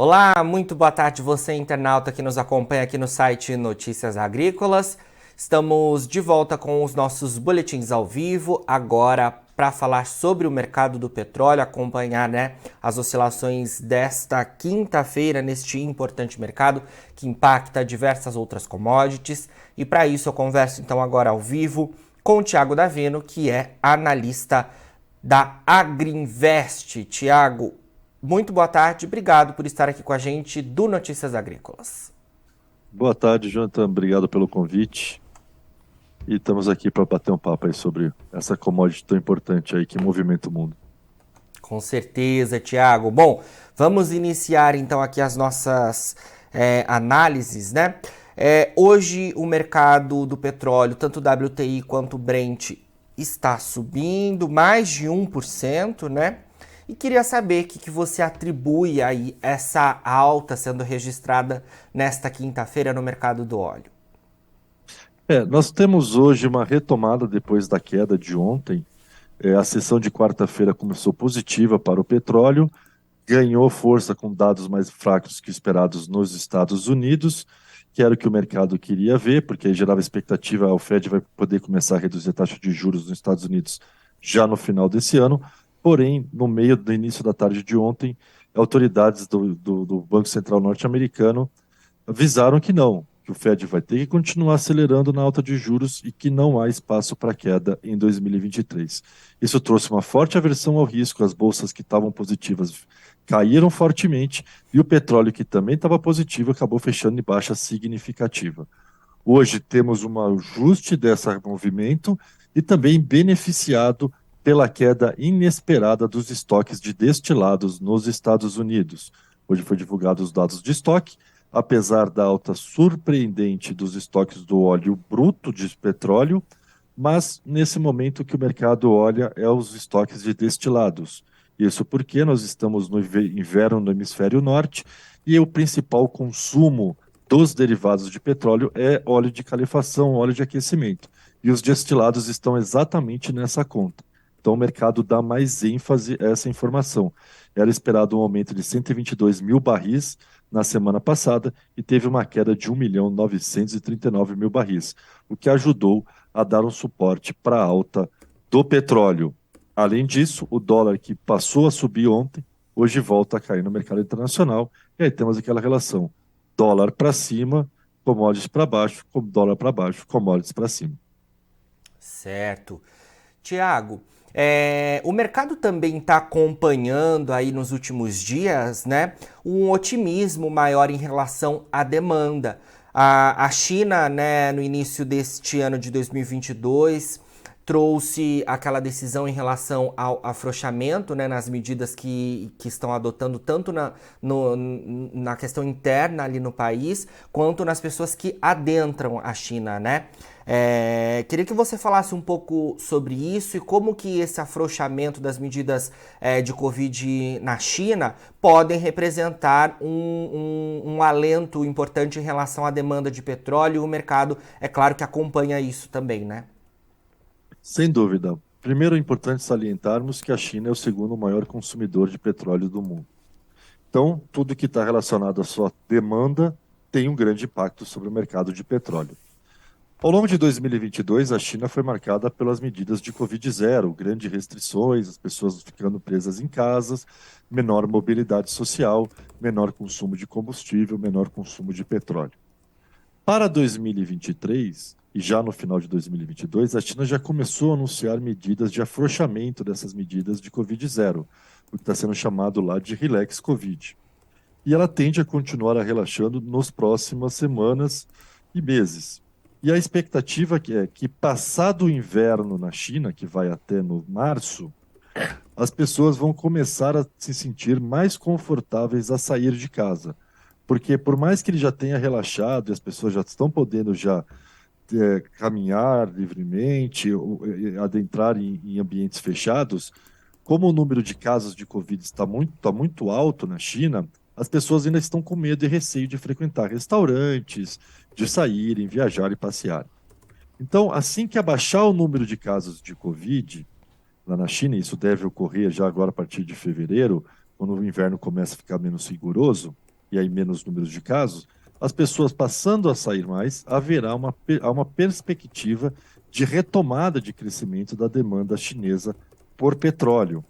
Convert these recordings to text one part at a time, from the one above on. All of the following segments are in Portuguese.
Olá, muito boa tarde você internauta que nos acompanha aqui no site Notícias Agrícolas. Estamos de volta com os nossos boletins ao vivo, agora para falar sobre o mercado do petróleo, acompanhar as oscilações desta quinta-feira neste importante mercado que impacta diversas outras commodities. E para isso eu converso então agora ao vivo com o Thiago Davino, que é analista da Agrinvest. Thiago, muito boa tarde, obrigado por estar aqui com a gente do Notícias Agrícolas. Boa tarde, Jonathan. Obrigado pelo convite. E estamos aqui para bater um papo aí sobre essa commodity tão importante aí que movimenta o mundo. Com certeza, Thiago. Bom, vamos iniciar então aqui as nossas análises, né? Hoje o mercado do petróleo, tanto o WTI quanto o Brent, está subindo mais de 1%, né? E queria saber o que você atribui aí essa alta sendo registrada nesta quinta-feira no mercado do óleo. Nós temos hoje uma retomada depois da queda de ontem. A sessão de quarta-feira começou positiva para o petróleo, ganhou força com dados mais fracos que esperados nos Estados Unidos, que era o que o mercado queria ver, porque aí gerava expectativa, o Fed vai poder começar a reduzir a taxa de juros nos Estados Unidos já no final desse ano. Porém, no meio do início da tarde de ontem, autoridades do Banco Central norte-americano avisaram que não, que o Fed vai ter que continuar acelerando na alta de juros e que não há espaço para queda em 2023. Isso trouxe uma forte aversão ao risco, as bolsas que estavam positivas caíram fortemente e o petróleo, que também estava positivo, acabou fechando em baixa significativa. Hoje temos um ajuste desse movimento e também beneficiado pela queda inesperada dos estoques de destilados nos Estados Unidos. Hoje foi divulgados os dados de estoque. Apesar da alta surpreendente dos estoques do óleo bruto de petróleo, mas nesse momento que o mercado olha é os estoques de destilados. Isso porque nós estamos no inverno no hemisfério norte e o principal consumo dos derivados de petróleo é óleo de calefação, óleo de aquecimento. E os destilados estão exatamente nessa conta. Então o mercado dá mais ênfase a essa informação. Era esperado um aumento de 122 mil barris na semana passada e teve uma queda de 1.939.000 barris, o que ajudou a dar um suporte para a alta do petróleo. Além disso, o dólar, que passou a subir ontem, hoje volta a cair no mercado internacional, e aí temos aquela relação: dólar para cima, commodities para baixo, dólar para baixo, commodities para cima. Certo. Tiago, o mercado também está acompanhando aí nos últimos dias, né, um otimismo maior em relação à demanda. A China, né, no início deste ano de 2022, trouxe aquela decisão em relação ao afrouxamento, né, nas medidas que estão adotando tanto na questão interna ali no país, quanto nas pessoas que adentram a China, né? Queria que você falasse um pouco sobre isso e como que esse afrouxamento das medidas de Covid na China podem representar um alento importante em relação à demanda de petróleo, e o mercado, é claro, que acompanha isso também, né? Sem dúvida. Primeiro, é importante salientarmos que a China é o segundo maior consumidor de petróleo do mundo. Então, tudo que está relacionado à sua demanda tem um grande impacto sobre o mercado de petróleo. Ao longo de 2022, a China foi marcada pelas medidas de Covid-0, grandes restrições, as pessoas ficando presas em casas, menor mobilidade social, menor consumo de combustível, menor consumo de petróleo. Para 2023, e já no final de 2022, a China já começou a anunciar medidas de afrouxamento dessas medidas de Covid-0, o que está sendo chamado lá de Relax Covid. E ela tende a continuar a relaxando nas próximas semanas e meses. E a expectativa é que, passado o inverno na China, que vai até no março, as pessoas vão começar a se sentir mais confortáveis a sair de casa. Porque por mais que ele já tenha relaxado e as pessoas já estão podendo já caminhar livremente, adentrar em ambientes fechados, como o número de casos de Covid está muito alto na China, as pessoas ainda estão com medo e receio de frequentar restaurantes, de saírem, viajar e passear. Então, assim que abaixar o número de casos de Covid lá na China, e isso deve ocorrer já agora a partir de fevereiro, quando o inverno começa a ficar menos rigoroso, e aí menos números de casos, as pessoas passando a sair mais, haverá uma perspectiva de retomada de crescimento da demanda chinesa por petróleo.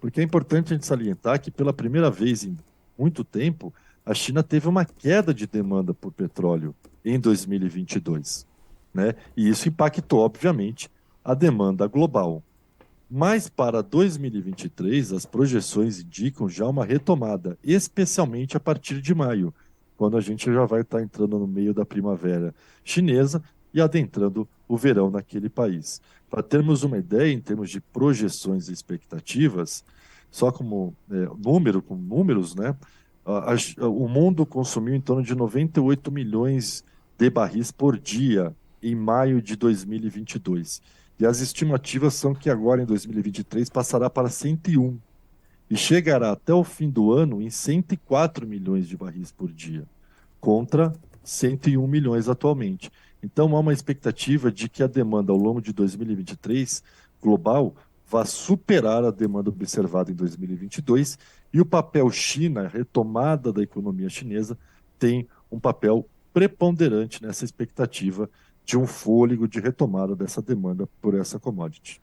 Porque é importante a gente salientar que, pela primeira vez em muito tempo, a China teve uma queda de demanda por petróleo em 2022, né? E isso impactou, obviamente, a demanda global. Mas para 2023, as projeções indicam já uma retomada, especialmente a partir de maio, quando a gente já vai estar entrando no meio da primavera chinesa e adentrando o verão naquele país. Para termos uma ideia, em termos de projeções e expectativas, só como com números, né? O mundo consumiu em torno de 98 milhões de barris por dia em maio de 2022. E as estimativas são que agora, em 2023, passará para 101 e chegará até o fim do ano em 104 milhões de barris por dia, contra 101 milhões atualmente. Então, há uma expectativa de que a demanda ao longo de 2023, global, vá superar a demanda observada em 2022, e o papel China, a retomada da economia chinesa, tem um papel preponderante nessa expectativa de um fôlego de retomada dessa demanda por essa commodity.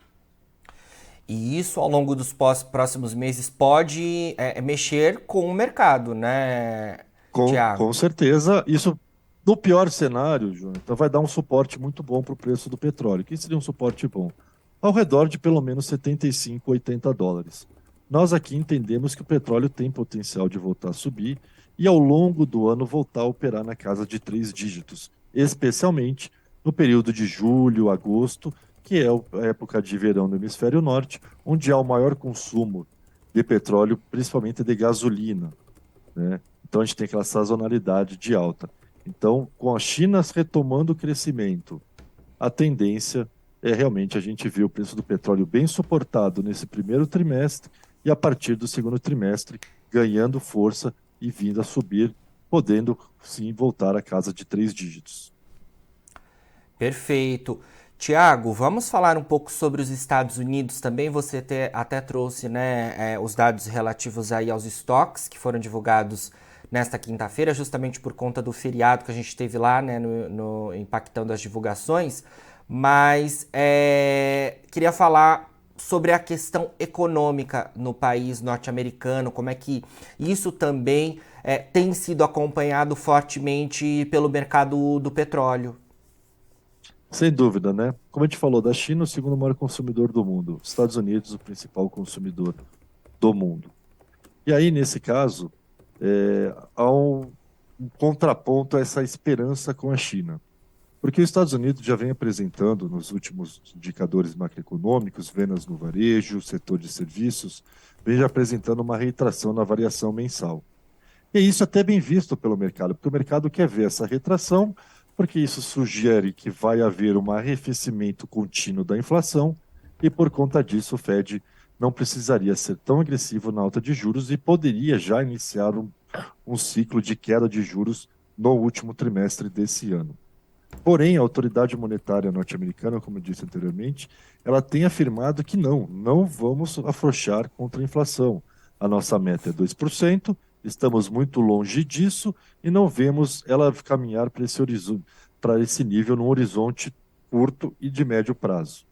E isso, ao longo dos próximos meses, pode mexer com o mercado, né, Com Tiago? certeza, isso no pior cenário, João, então vai dar um suporte muito bom para o preço do petróleo. Que seria um suporte bom? Ao redor de pelo menos 75, 80 dólares. Nós aqui entendemos que o petróleo tem potencial de voltar a subir e ao longo do ano voltar a operar na casa de 3 dígitos, especialmente no período de julho, agosto, que é a época de verão no hemisfério norte, onde há o maior consumo de petróleo, principalmente de gasolina, né? Então a gente tem aquela sazonalidade de alta. Então, com a China retomando o crescimento, a tendência é realmente a gente ver o preço do petróleo bem suportado nesse primeiro trimestre e a partir do segundo trimestre ganhando força e vindo a subir, podendo sim voltar à casa de 3 dígitos. Perfeito. Tiago, vamos falar um pouco sobre os Estados Unidos também. Você até trouxe, né, os dados relativos aí aos estoques que foram divulgados nesta quinta-feira, justamente por conta do feriado que a gente teve lá, né, impactando as divulgações. Mas queria falar sobre a questão econômica no país norte-americano, como é que isso também tem sido acompanhado fortemente pelo mercado do petróleo. Sem dúvida, né? Como a gente falou, da China, o segundo maior consumidor do mundo, Estados Unidos, o principal consumidor do mundo. E aí, nesse caso, há um contraponto a essa esperança com a China. Porque os Estados Unidos já vem apresentando, nos últimos indicadores macroeconômicos, vendas no varejo, setor de serviços, vem já apresentando uma retração na variação mensal. E isso é até bem visto pelo mercado, porque o mercado quer ver essa retração, porque isso sugere que vai haver um arrefecimento contínuo da inflação, e por conta disso o Fed não precisaria ser tão agressivo na alta de juros e poderia já iniciar um ciclo de queda de juros no último trimestre desse ano. Porém, a autoridade monetária norte-americana, como eu disse anteriormente, ela tem afirmado que não vamos afrouxar contra a inflação. A nossa meta é 2%, estamos muito longe disso e não vemos ela caminhar para esse horizonte, para esse nível num horizonte curto e de médio prazo.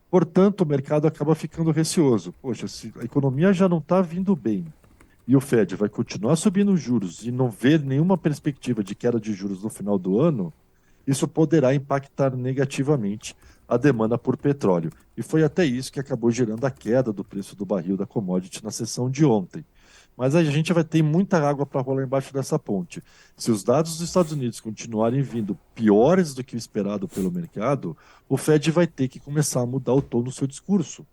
Portanto, o mercado acaba ficando receoso. Poxa, se a economia já não está vindo bem e o Fed vai continuar subindo os juros e não ver nenhuma perspectiva de queda de juros no final do ano, isso poderá impactar negativamente a demanda por petróleo. E foi até isso que acabou gerando a queda do preço do barril da commodity na sessão de ontem. Mas a gente vai ter muita água para rolar embaixo dessa ponte. Se os dados dos Estados Unidos continuarem vindo piores do que o esperado pelo mercado, o Fed vai ter que começar a mudar o tom do seu discurso.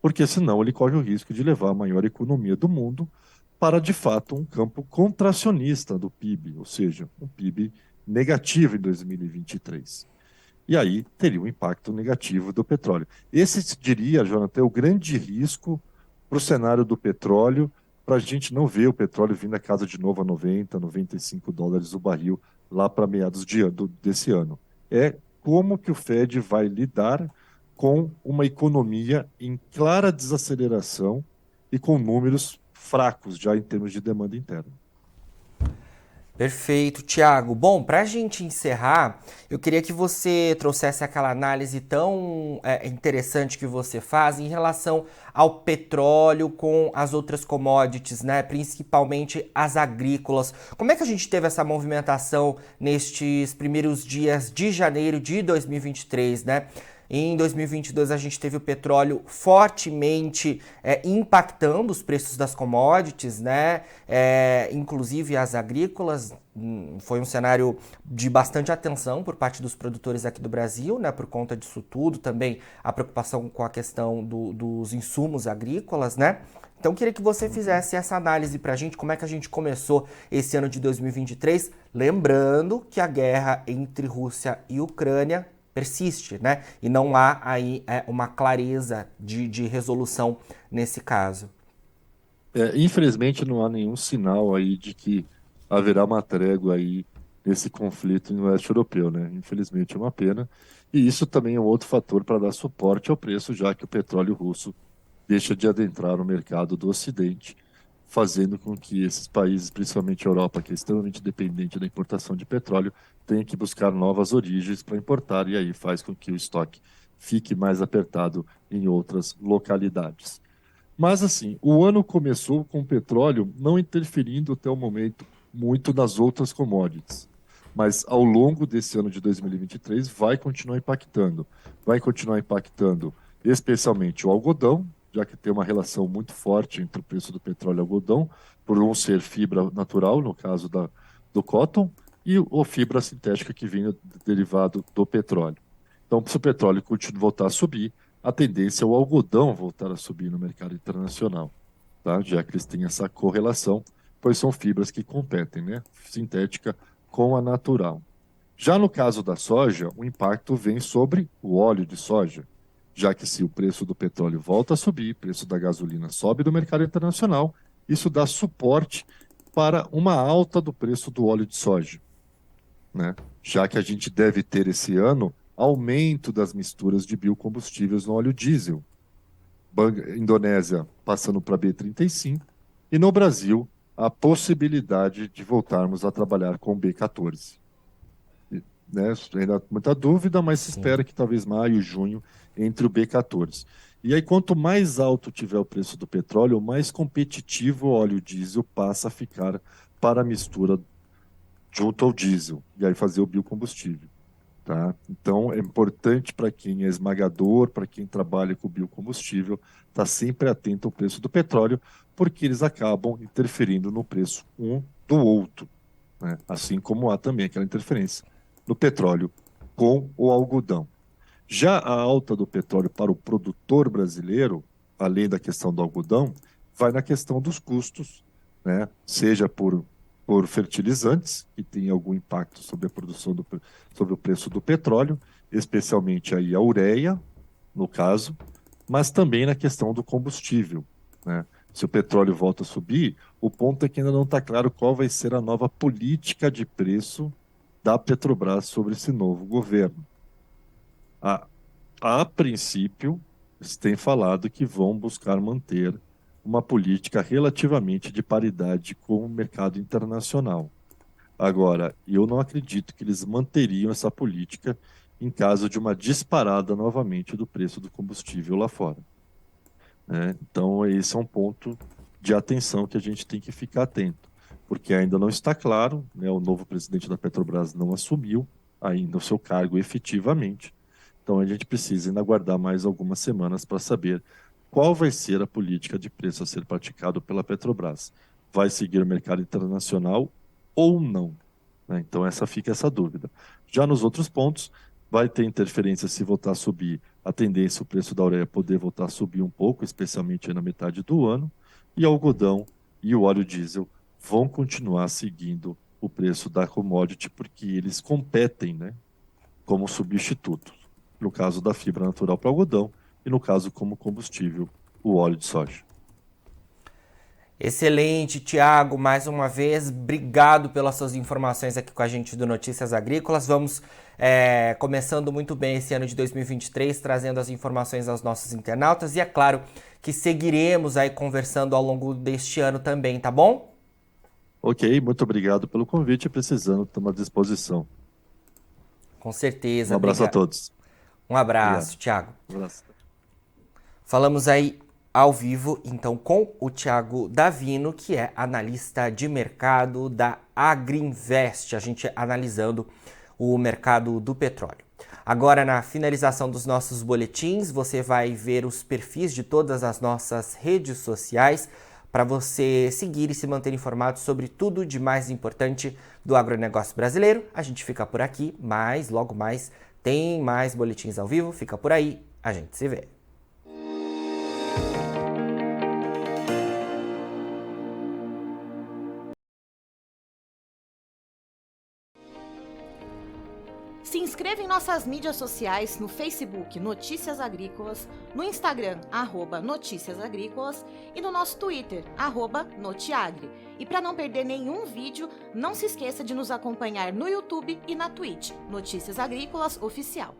Porque senão ele corre o risco de levar a maior economia do mundo para, de fato, um campo contracionista do PIB, ou seja, um PIB negativo em 2023. E aí teria um impacto negativo do petróleo. Esse, diria, Jonathan, é o grande risco para o cenário do petróleo, para a gente não ver o petróleo vindo a casa de novo a 90, 95 dólares o barril lá para meados desse ano. É como que o Fed vai lidar com uma economia em clara desaceleração e com números fracos já em termos de demanda interna. Perfeito, Thiago. Bom, para a gente encerrar, eu queria que você trouxesse aquela análise tão interessante que você faz em relação ao petróleo com as outras commodities, né? Principalmente as agrícolas. Como é que a gente teve essa movimentação nestes primeiros dias de janeiro de 2023, né? Em 2022 a gente teve o petróleo fortemente impactando os preços das commodities, né? Inclusive as agrícolas. Foi um cenário de bastante atenção por parte dos produtores aqui do Brasil, né? Por conta disso tudo, também a preocupação com a questão dos insumos agrícolas, né? Então queria que você fizesse essa análise para a gente, como é que a gente começou esse ano de 2023, lembrando que a guerra entre Rússia e Ucrânia persiste, né? E não há aí uma clareza de resolução nesse caso. Infelizmente não há nenhum sinal aí de que haverá uma trégua aí nesse conflito no leste europeu, né? Infelizmente é uma pena. E isso também é um outro fator para dar suporte ao preço, já que o petróleo russo deixa de adentrar no mercado do Ocidente, fazendo com que esses países, principalmente a Europa, que é extremamente dependente da importação de petróleo, tenha que buscar novas origens para importar, e aí faz com que o estoque fique mais apertado em outras localidades. Mas assim, o ano começou com o petróleo não interferindo até o momento muito nas outras commodities. Mas ao longo desse ano de 2023 vai continuar impactando. Vai continuar impactando especialmente o algodão, já que tem uma relação muito forte entre o preço do petróleo e o algodão, por um ser fibra natural, no caso do cotton, e a fibra sintética que vinha derivado do petróleo. Então, se o petróleo voltar a subir, a tendência é o algodão voltar a subir no mercado internacional, tá? Já que eles têm essa correlação, pois são fibras que competem, né? Sintética com a natural. Já no caso da soja, o impacto vem sobre o óleo de soja, já que se o preço do petróleo volta a subir, o preço da gasolina sobe do mercado internacional, isso dá suporte para uma alta do preço do óleo de soja, né? Já que a gente deve ter esse ano aumento das misturas de biocombustíveis no óleo diesel. Indonésia passando para B35 e no Brasil a possibilidade de voltarmos a trabalhar com B14. Né? Ainda há muita dúvida, mas se Sim. espera que talvez maio, junho, entre o B14. E aí, quanto mais alto tiver o preço do petróleo, mais competitivo o óleo diesel passa a ficar para a mistura junto ao diesel, e aí fazer o biocombustível. Tá? Então, é importante para quem é esmagador, para quem trabalha com biocombustível, estar sempre atento ao preço do petróleo, porque eles acabam interferindo no preço um do outro, né? Assim como há também aquela interferência no petróleo com o algodão. Já a alta do petróleo para o produtor brasileiro, além da questão do algodão, vai na questão dos custos, né? Seja por fertilizantes, que tem algum impacto sobre a produção sobre o preço do petróleo, especialmente aí a ureia, no caso, mas também na questão do combustível, né? Se o petróleo volta a subir, o ponto é que ainda não está claro qual vai ser a nova política de preço da Petrobras sobre esse novo governo. A, a princípio, eles têm falado que vão buscar manter uma política relativamente de paridade com o mercado internacional. Agora, eu não acredito que eles manteriam essa política em caso de uma disparada novamente do preço do combustível lá fora, né? Então, esse é um ponto de atenção que a gente tem que ficar atento, porque ainda não está claro, né, o novo presidente da Petrobras não assumiu ainda o seu cargo efetivamente. Então, a gente precisa ainda aguardar mais algumas semanas para saber qual vai ser a política de preço a ser praticado pela Petrobras. Vai seguir o mercado internacional ou não, né? Então, essa fica essa dúvida. Já nos outros pontos, vai ter interferência se voltar a subir. A tendência, o preço da ureia poder voltar a subir um pouco, especialmente na metade do ano, e o algodão e o óleo diesel vão continuar seguindo o preço da commodity, porque eles competem, né, como substituto. No caso da fibra natural para o algodão, e no caso como combustível, o óleo de soja. Excelente, Thiago, mais uma vez, obrigado pelas suas informações aqui com a gente do Notícias Agrícolas. Vamos começando muito bem esse ano de 2023, trazendo as informações aos nossos internautas e é claro que seguiremos aí conversando ao longo deste ano também, tá bom? Ok, muito obrigado pelo convite. Precisando, estamos à disposição. Com certeza. Um abraço a todos. Um Obrigado. abraço, Thiago. Um abraço. Falamos aí ao vivo, então, com o Thiago Davino, que é analista de mercado da Agrinvest, a gente analisando o mercado do petróleo. Agora, na finalização dos nossos boletins, você vai ver os perfis de todas as nossas redes sociais para você seguir e se manter informado sobre tudo de mais importante do agronegócio brasileiro. A gente fica por aqui, mas logo mais tem mais boletins ao vivo. Fica por aí, a gente se vê. Se inscreva em nossas mídias sociais no Facebook Notícias Agrícolas, no Instagram @Notícias Agrícolas e no nosso Twitter @Notiagre. E para não perder nenhum vídeo, não se esqueça de nos acompanhar no YouTube e na Twitch Notícias Agrícolas Oficial.